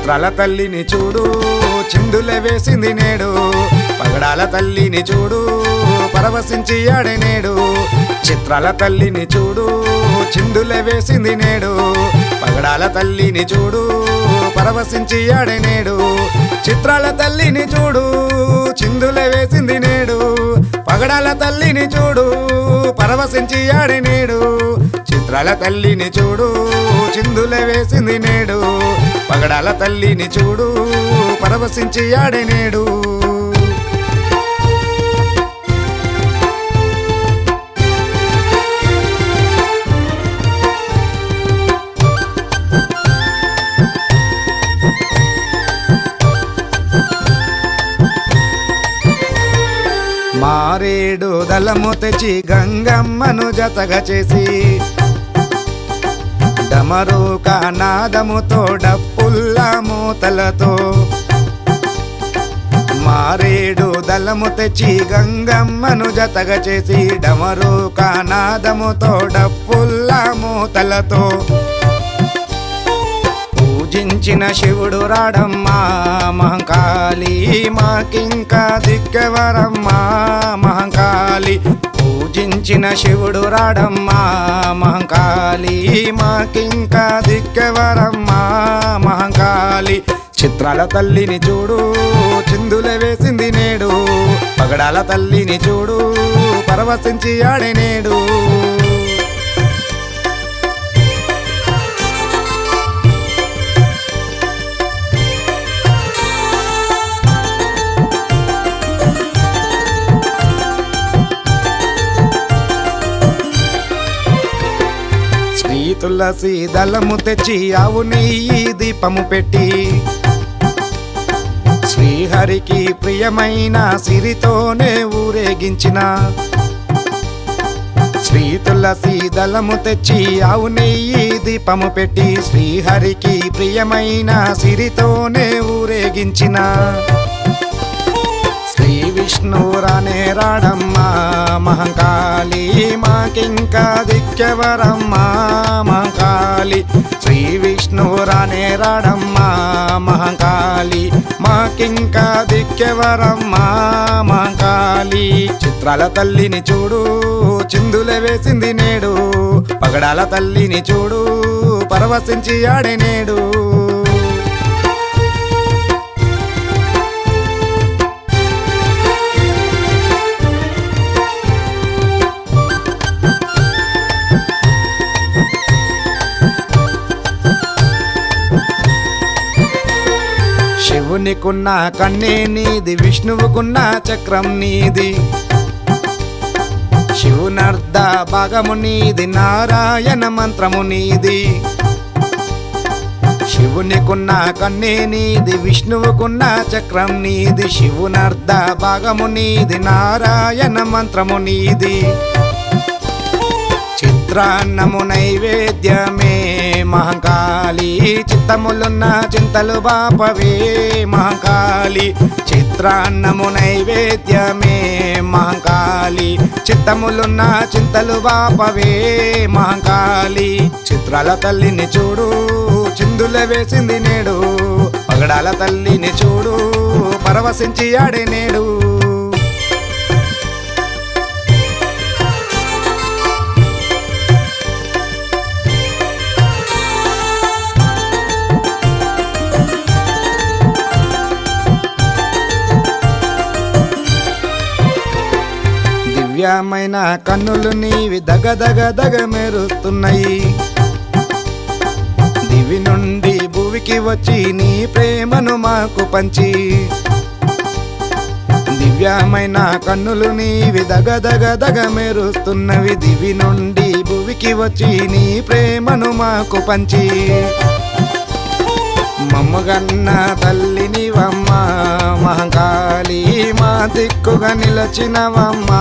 చిత్రాల తల్లిని చూడు చిందులే వేసింది నేడు, పగడాల తల్లిని చూడు పరవశించి ఆడే నేడు. చిత్రాల తల్లిని చూడు చిందులే వేసింది నేడు, పగడాల తల్లిని చూడు పరవశించి ఆడే నేడు. చిత్రాల తల్లిని చూడు చిందులే వేసింది నేడు, పగడాల తల్లిని చూడు పరవశించి ఆడే నేడు. చిత్రాల తల్లిని చూడు చిందులే వేసింది నేడు, పగడాల తల్లిని చూడు పరవశించి ఆడే నేడు. మారేడు దళము తెచ్చి గంగమ్మను జతగా చేసి, డమరుక నాదముతో డప్పుల్ల మూతలతో. మారేడు దళము తెచ్చి గంగమ్మను జతగా చేసి, డమరుక నాదముతో డప్పుల్ల మూతలతో. పూజించిన శివుడు రాడమ్మా మహంకాళి, మాకింకా దిక్కెవరమ్మా మహంకాళి. పూజించిన శివుడు రాడమ్మా మహంకాళి, మాకింకా దిక్కెవరమ్మా మహంకాళి. చిత్రాల తల్లిని చూడు చిందులే వేసింది నేడు, పగడాల తల్లిని చూడు పరవశించి ఆడే నేడు. తులసి దళము తెచ్చి ఆవు నెయ్యి దీపము పెట్టి, శ్రీహరికి ప్రియమైన సిరితోనే ఊరేగించిన. శ్రీ తులసి దళము తెచ్చి ఆవు నెయ్యి దీపము పెట్టి, శ్రీహరికి ప్రియమైన సిరితోనే ఊరేగించిన. శ్రీ విష్ణు రానే రాడమ్మా మహంకాళి, మాకింకా దిక్కెవరమ్మా మహంకాళి. శ్రీ విష్ణు రానే రాడమ్మా మహంకాళి, మాకింకా దిక్కెవరమ్మా మహంకాళి. చిత్రాల తల్లిని చూడు చిందులే వేసింది నేడు, పగడాల తల్లిని చూడు పరవశించి ఆడే నేడు. శివునికున్న కన్నే నీది, విష్ణువుకున్న చక్రం నీది. శివునర్ధ భాగము నీది, నారాయణ మంత్రము నీది. శివునికున్న కన్నే నీది, విష్ణువుకున్న చక్రం నీది. శివునర్ధ భాగము నీది, నారాయణ మంత్రము నీది. చిత్రాన్నము నైవేద్యమే మహంకాళి, చిత్తములున్న చింతలు బాపవే మహంకాళి. చిత్రాన్నము నైవేద్యమే మహంకాళి, చిత్తములున్న చింతలు బాపవే మహంకాళి. చిత్రాల తల్లిని చూడు చిందులే వేసింది నేడు, పగడాల తల్లిని చూడు పరవశించి ఆడే నేడు. దివ్యమైన కన్నులు నీవి దగదగ దగ మెరుస్తున్నాయి. దివి నుండి భూమికి వచ్చి నీ ప్రేమను మాకు పంచి. దివ్యమైన కన్నులు నీవి దగదగ దగ మెరుస్తున్నవి. దివి నుండి భూమికి వచ్చి నీ ప్రేమను మాకు పంచి. మమ్మగన్న తల్లినివమ్మా మహంకాళి, మా దిక్కుగా నిలచినవమ్మా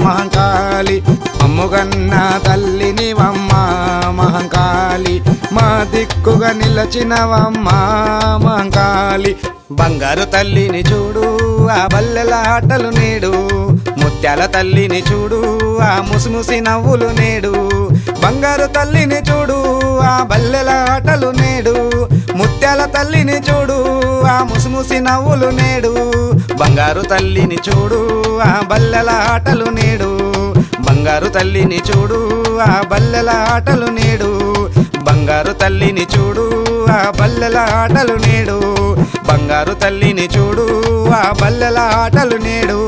మహంకాళి. మమ్మగన్న తల్లినివమ్మా మహంకాళి, మా దిక్కుగా నిలచినవమ్మా మహంకాళి. బంగారు తల్లిని చూడు ఆ బల్లెల ఆటలు నేడు, ముత్యాల తల్లిని చూడు ఆ ముసిముసి నవ్వులు నేడు. బంగారు తల్లిని చూడు ఆ బల్లెల ఆటలు నేడు, ముత్యాల ముత్యాల తల్లిని చూడు ఆ ముసిముసి నవ్వులు నేడు బంగారు తల్లిని చూడు ఆ బల్లెల ఆటలు నేడు బంగారు తల్లిని చూడు ఆ బల్లెల ఆటలు నేడు బంగారు తల్లిని చూడు ఆ బల్లెల ఆటలు నేడు బంగారు తల్లిని చూడు ఆ బల్లెల ఆటలు నేడు